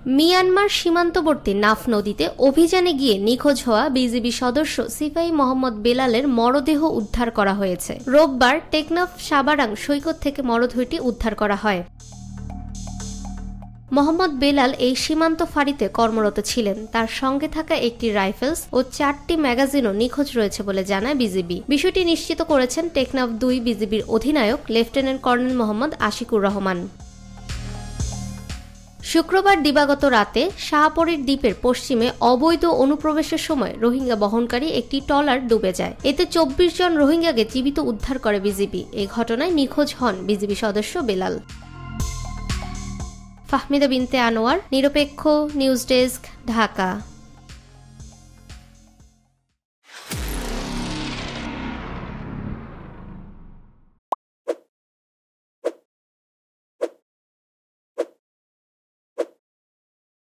Myanmar সীমান্তবর্তী নাফ নদীতে অভিযানে গিয়ে নিখোঁজ হওয়া বিজিবি সদস্য সিপাহী মোহাম্মদ বেলালের মরদেহ উদ্ধার করা হয়েছে। রোববার টেকনাফ সাবারাং সৈকত থেকে মরদেহটি উদ্ধার করা হয়। মোহাম্মদ বেলাল এই সীমান্ত ফাঁড়িতে কর্মরত ছিলেন। তার সঙ্গে থাকা একটি রাইফেলস ও 4টি ম্যাগাজিনও নিখোঁজ রয়েছে বলে জানায় বিজিবি। বিষয়টি নিশ্চিত করেছেন টেকনাফ 2 বিজিবির অধিনায়ক লেফটেন্যান্ট কর্নেল মোহাম্মদ আশিকুর রহমান। শুক্রবার দিবাগত রাতে শাহপরীর দ্বীপের পশ্চিমে অবৈধ অনুপ্রবেশের সময় রোহিঙ্গা বহনকারী একটি ট্রলার ডুবে যায়। এতে 24 জন রোহিঙ্গাকে জীবিত উদ্ধার করে বিজিবি। এই ঘটনায় নিখোঁজ হন বিজিবি সদস্য বেলাল। ফাহমিদা বিনতে আনোয়ার, নিরপেক্ষ নিউজ ডেস্ক, ঢাকা।